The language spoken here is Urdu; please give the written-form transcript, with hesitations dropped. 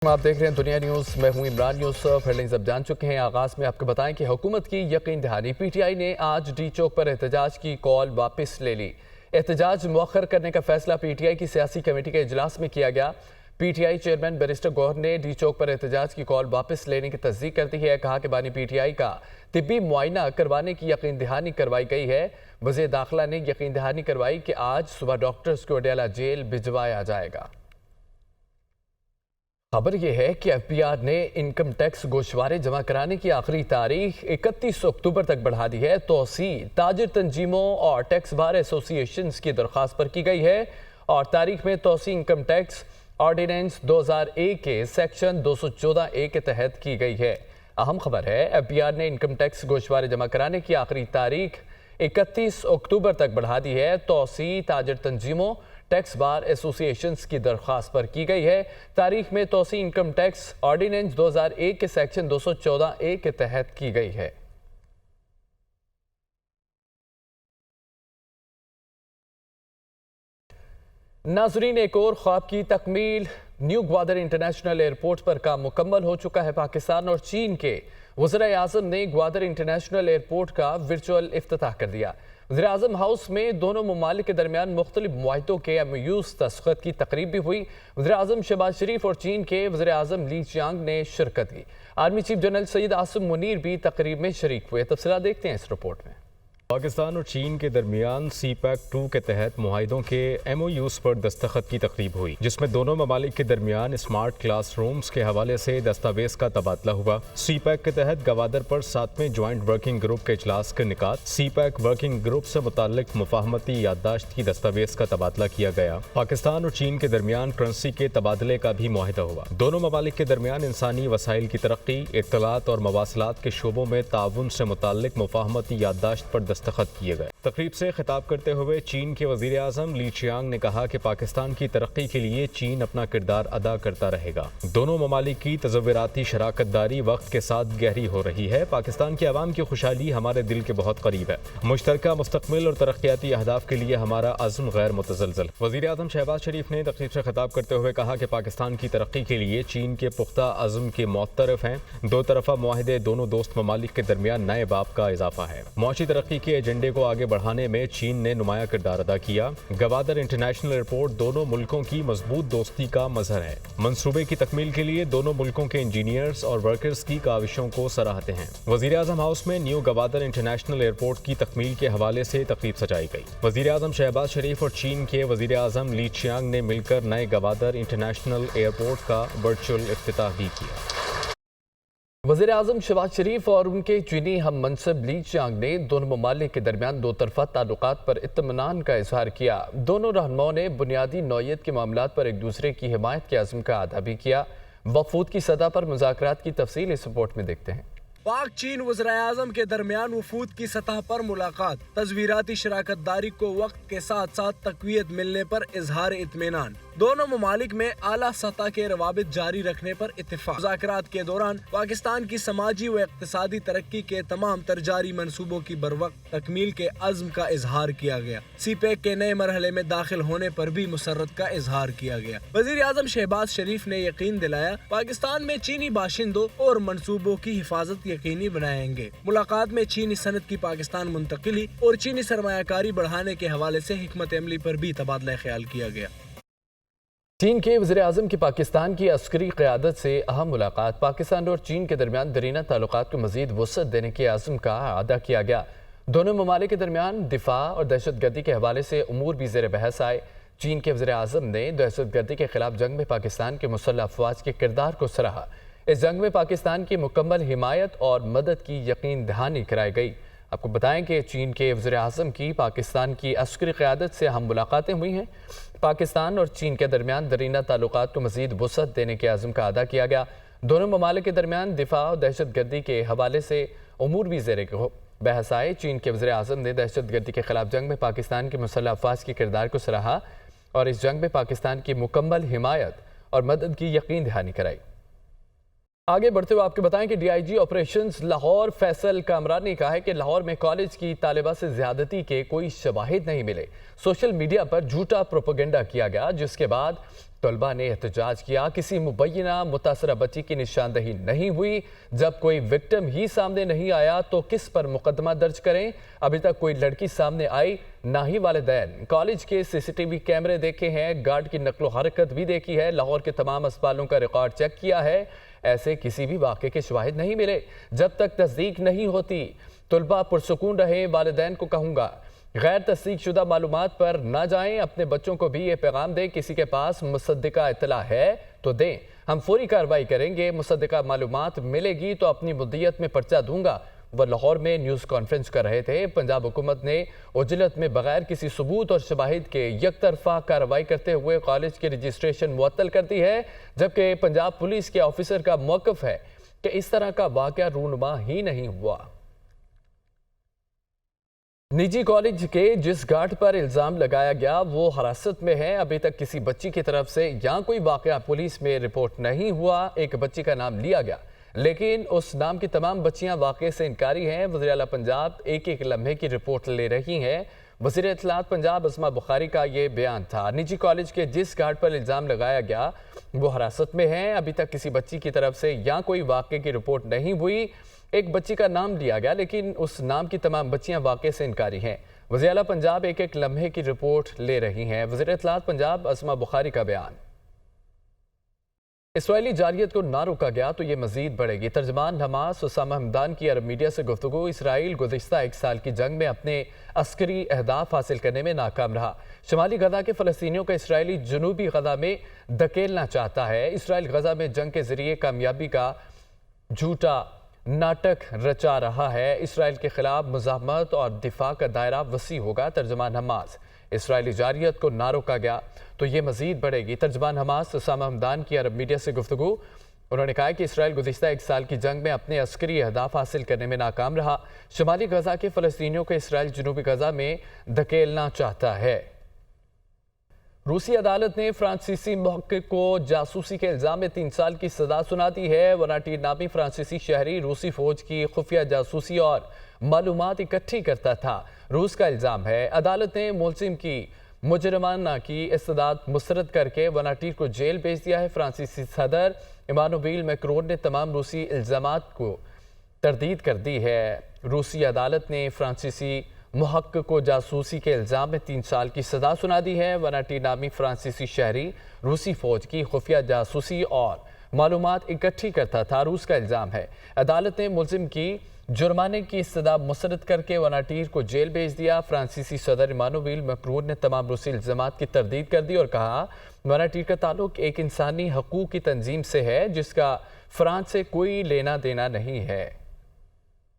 آپ دیکھ رہے ہیں دنیا نیوز، میں ہوں عمران یوسف۔ ہیڈلائنز اب جان چکے ہیں۔ آغاز میں آپ کو بتائیں کہ حکومت کی یقین دہانی، پی ٹی آئی نے آج ڈی چوک پر احتجاج کی کال واپس لے لی۔ احتجاج مؤخر کرنے کا فیصلہ پی ٹی آئی کی سیاسی کمیٹی کے اجلاس میں کیا گیا۔ P T I chairman barrister Gohar نے ڈی چوک پر احتجاج کی کال واپس لینے کی تصدیق کر دی ہے۔ کہا کہ بانی پی ٹی آئی کا طبی معائنہ کروانے کی یقین دہانی کروائی گئی ہے۔ وزیر داخلہ نے یقین دہانی کروائی کہ آج صبح ڈاکٹرز کو اڈیالہ جیل بھجوایا جائے گا۔ خبر یہ ہے کہ ایف بی آر نے انکم ٹیکس گوشوارے جمع کرانے کی آخری تاریخ 31 اکتوبر تک بڑھا دی ہے۔ توسیع تاجر تنظیموں اور ٹیکس بار ایسوسی ایشنز کی درخواست پر کی گئی ہے اور تاریخ میں توسیع انکم ٹیکس آرڈیننس 2001 کے سیکشن 214A کے تحت کی گئی ہے۔ اہم خبر ہے، ایف بی آر نے انکم ٹیکس گوشوارے جمع کرانے کی آخری تاریخ 31 اکتوبر تک بڑھا دی ہے۔ توسیع تاجر تنظیموں ٹیکس بار ایسوسی ایشنز کی درخواست پر کی گئی ہے۔ تاریخ میں توسیع انکم ٹیکس آرڈیننس 2001 کے سیکشن 214A کے تحت کی گئی ہے۔ ناظرین، ایک اور خواب کی تکمیل، نیو گوادر انٹرنیشنل ایئرپورٹ پر کام مکمل ہو چکا ہے۔ پاکستان اور چین کے وزراء اعظم نے گوادر انٹرنیشنل ایئرپورٹ کا ورچوئل افتتاح کر دیا۔ وزیر اعظم ہاؤس میں دونوں ممالک کے درمیان مختلف معاہدوں کے MOUs دستخط کی تقریب بھی ہوئی۔ وزیر اعظم شہباز شریف اور چین کے وزیر اعظم لی چیانگ نے شرکت کی۔ Army chief general Syed Asim Munir بھی تقریب میں شریک ہوئے۔ تفصیلات دیکھتے ہیں اس رپورٹ میں۔ پاکستان اور چین کے درمیان سی پیک 2 کے تحت معاہدوں کے MOUs پر دستخط کی تقریب ہوئی، جس میں دونوں ممالک کے درمیان اسمارٹ کلاس رومز کے حوالے سے دستاویز کا تبادلہ ہوا۔ سی پیک کے تحت گوادر پر 7ویں جوائنٹ ورکنگ گروپ کے اجلاس کا انعقاد۔ سی پیک ورکنگ گروپ سے متعلق مفاہمتی یادداشت کی دستاویز کا تبادلہ کیا گیا۔ پاکستان اور چین کے درمیان کرنسی کے تبادلے کا بھی معاہدہ ہوا۔ دونوں ممالک کے درمیان انسانی وسائل کی ترقی، اطلاعات اور مواصلات کے شعبوں میں تعاون سے متعلق مفاہمتی یادداشت پر دستخط کیے گئے۔ تقریب سے خطاب کرتے ہوئے چین کے وزیر اعظم لی چیانگ نے کہا کہ پاکستان کی ترقی کے لیے چین اپنا کردار ادا کرتا رہے گا۔ دونوں ممالک کی تصوراتی شراکت داری وقت کے ساتھ گہری ہو رہی ہے۔ پاکستان کے عوام کی خوشحالی ہمارے دل کے بہت قریب ہے۔ مشترکہ مستقبل اور ترقیاتی اہداف کے لیے ہمارا عزم غیر متزلزل۔ وزیر اعظم شہباز شریف نے تقریب سے خطاب کرتے ہوئے کہا کہ پاکستان کی ترقی کے لیے چین کے پختہ عزم کے معترف ہیں۔ دو طرفہ معاہدے دونوں دوست ممالک کے درمیان نئے باب کا اضافہ ہے۔ معاشی ترقی کے ایجنڈے کو آگے بڑھانے میں چین نے نمایاں کردار ادا کیا۔ گوادر انٹرنیشنل ایئرپورٹ دونوں ملکوں کی مضبوط دوستی کا مظہر ہے۔ منصوبے کی تکمیل کے لیے دونوں ملکوں کے انجینئرز اور ورکرز کی کاوشوں کو سراہتے ہیں۔ وزیر اعظم ہاؤس میں نیو گوادر انٹرنیشنل ایئرپورٹ کی تکمیل کے حوالے سے تقریب سجائی گئی۔ وزیر اعظم شہباز شریف اور چین کے وزیر اعظم لی چیانگ نے مل کر نئے گوادر انٹرنیشنل ایئرپورٹ کا ورچوئل افتتاح بھی کیا۔ وزیر اعظم شہباز شریف اور ان کے چینی ہم منصب لی چیانگ نے دونوں ممالک کے درمیان دو طرفہ تعلقات پر اطمینان کا اظہار کیا۔ دونوں رہنماؤں نے بنیادی نوعیت کے معاملات پر ایک دوسرے کی حمایت کے عزم کا اعادہ بھی کیا۔ وفود کی سطح پر مذاکرات کی تفصیل اس رپورٹ میں دیکھتے ہیں۔ پاک چین وزراء اعظم کے درمیان وفود کی سطح پر ملاقات، تصویراتی شراکت داری کو وقت کے ساتھ ساتھ تقویت ملنے پر اظہار اطمینان۔ دونوں ممالک میں اعلیٰ سطح کے روابط جاری رکھنے پر اتفاق۔ مذاکرات کے دوران پاکستان کی سماجی و اقتصادی ترقی کے تمام تر جاری منصوبوں کی بروقت تکمیل کے عزم کا اظہار کیا گیا۔ سی پیک کے نئے مرحلے میں داخل ہونے پر بھی مسرت کا اظہار کیا گیا۔ وزیر اعظم شہباز شریف نے یقین دلایا پاکستان میں چینی باشندوں اور منصوبوں کی حفاظت یقینی بنائیں گے۔ ملاقات میں چینی صنعت کی پاکستان منتقلی اور چینی سرمایہ کاری بڑھانے کے حوالے سے حکمت عملی پر بھی تبادلہ خیال کیا گیا۔ چین کے وزیر اعظم کی پاکستان کی عسکری قیادت سے اہم ملاقات، پاکستان اور چین کے درمیان درینہ تعلقات کو مزید وسعت دینے کے عزم کا اعادہ کیا گیا۔ دونوں ممالک کے درمیان دفاع اور دہشت گردی کے حوالے سے امور بھی زیر بحث آئے۔ چین کے وزیر اعظم نے دہشت گردی کے خلاف جنگ میں پاکستان کے مسلح افواج کے کردار کو سراہا۔ اس جنگ میں پاکستان کی مکمل حمایت اور مدد کی یقین دہانی کرائی گئی۔ آپ کو بتائیں کہ چین کے وزیر اعظم کی پاکستان کی عسکری قیادت سے اہم ملاقاتیں ہوئی ہیں۔ پاکستان اور چین کے درمیان درینہ تعلقات کو مزید وسعت دینے کے عزم کا اعادہ کیا گیا۔ دونوں ممالک کے درمیان دفاع اور دہشت گردی کے حوالے سے امور بھی زیر بحث آئے۔ چین کے وزیر اعظم نے دہشت گردی کے خلاف جنگ میں پاکستان کے مسلح افواج کے کردار کو سراہا اور اس جنگ میں پاکستان کی مکمل حمایت اور مدد کی یقین دہانی کرائی۔ آگے بڑھتے ہوئے آپ کو بتائیں کہ D I G operations Lahore Faisal Kamran نے کہا ہے کہ لاہور میں کالج کی طالبہ سے زیادتی کے کوئی شواہد نہیں ملے۔ سوشل میڈیا پر جھوٹا پروپیگنڈا کیا گیا، جس کے بعد طلبہ نے احتجاج کیا، کسی مبینہ متاثرہ بچی کی نشاندہی نہیں ہوئی، جب کوئی وکٹم ہی سامنے نہیں آیا تو کس پر مقدمہ درج کریں؟ ابھی تک کوئی لڑکی سامنے آئی نہ ہی والدین۔ کالج کے CCTV کیمرے دیکھے ہیں، گارڈ کی نقل و حرکت بھی دیکھی ہے، لاہور کے تمام اسپتالوں کا ریکارڈ چیک کیا ہے، ایسے کسی بھی واقعے کے شواہد نہیں ملے۔ جب تک تصدیق نہیں ہوتی طلبہ پرسکون رہیں۔ والدین کو کہوں گا غیر تصدیق شدہ معلومات پر نہ جائیں، اپنے بچوں کو بھی یہ پیغام دیں، کسی کے پاس مصدقہ اطلاع ہے تو دیں، ہم فوری کارروائی کریں گے، مصدقہ معلومات ملے گی تو اپنی مدیت میں پرچہ دوں گا۔ وہ لاہور میں نیوز کانفرنس کر رہے تھے۔ پنجاب حکومت نے عجلت میں بغیر کسی ثبوت اور شواہد کے یک طرفہ کارروائی کرتے ہوئے کالج کی رجسٹریشن معطل کر دی ہے، جبکہ پنجاب پولیس کے آفیسر کا موقف ہے کہ اس طرح کا واقعہ رونما ہی نہیں ہوا۔ نجی کالج کے جس گارڈ پر الزام لگایا گیا وہ حراست میں ہے۔ ابھی تک کسی بچی کی طرف سے یہاں کوئی واقعہ پولیس میں رپورٹ نہیں ہوا۔ ایک بچی کا نام لیا گیا لیکن اس نام کی تمام بچیاں واقعے سے انکاری ہیں۔ وزیر اعلیٰ پنجاب ایک ایک لمحے کی رپورٹ لے رہی ہیں۔ وزیر اطلاعات پنجاب اسما بخاری کا یہ بیان تھا۔ نجی کالج کے جس گارڈ پر الزام لگایا گیا وہ حراست میں ہیں۔ ابھی تک کسی بچی کی طرف سے یہاں کوئی واقعے کی رپورٹ نہیں ہوئی۔ ایک بچی کا نام لیا گیا لیکن اس نام کی تمام بچیاں واقعے سے انکاری ہیں۔ وزیر اعلیٰ پنجاب ایک ایک لمحے کی رپورٹ لے رہی ہیں۔ وزیر اطلاعات پنجاب اسما بخاری کا بیان۔ اسرائیلی جارحیت کو نہ روکا گیا تو یہ مزید بڑھے گی۔ ترجمان حماس اسامہ حمدان کی عرب میڈیا سے گفتگو۔ اسرائیل گزشتہ 1 سال کی جنگ میں اپنے عسکری اہداف حاصل کرنے میں ناکام رہا۔ شمالی غزہ کے فلسطینیوں کا اسرائیلی جنوبی غزہ میں دھکیلنا چاہتا ہے۔ اسرائیل غزہ میں جنگ کے ذریعے کامیابی کا جھوٹا ناٹک رچا رہا ہے۔ اسرائیل کے خلاف مزاحمت اور دفاع کا دائرہ وسیع ہوگا۔ ترجمان حماس اسرائیلی جارحیت کو نہ روکا گیا تو یہ مزید بڑھے گی۔ ترجمان حماس اسامہ حمدان کی عرب میڈیا سے گفتگو۔ انہوں نے کہا کہ اسرائیل گزشتہ 1 سال کی جنگ میں اپنے عسکری اہداف حاصل کرنے میں ناکام رہا۔ شمالی غزہ کے فلسطینیوں کو اسرائیل جنوبی غزہ میں دھکیلنا چاہتا ہے۔ روسی عدالت نے فرانسیسی محقق کو جاسوسی کے الزام میں 3 سال کی سزا سنا دی ہے۔ وناٹی نامی فرانسیسی شہری روسی فوج کی خفیہ جاسوسی اور معلومات اکٹھی کرتا تھا، روس کا الزام ہے۔ عدالت نے ملزم کی مجرمانہ کی استدعا مسترد کر کے وناٹی کو جیل بھیج دیا ہے۔ فرانسیسی صدر ایمانوئل میکرون نے تمام روسی الزامات کو تردید کر دی ہے۔ روسی عدالت نے فرانسیسی محقق کو جاسوسی کے الزام میں 3 سال کی سزا سنا دی ہے۔ وناٹی نامی فرانسیسی شہری روسی فوج کی خفیہ جاسوسی اور معلومات اکٹھی کرتا تھا، روس کا الزام ہے۔ عدالت نے ملزم کی جرمانے کی استدعا مسترد کر کے وناٹیر کو جیل بھیج دیا۔ فرانسیسی صدر ایمانوئل میکرون نے تمام روسی الزامات کی تردید کر دی اور کہا وناٹیر کا تعلق ایک انسانی حقوق کی تنظیم سے ہے جس کا فرانس سے کوئی لینا دینا نہیں ہے۔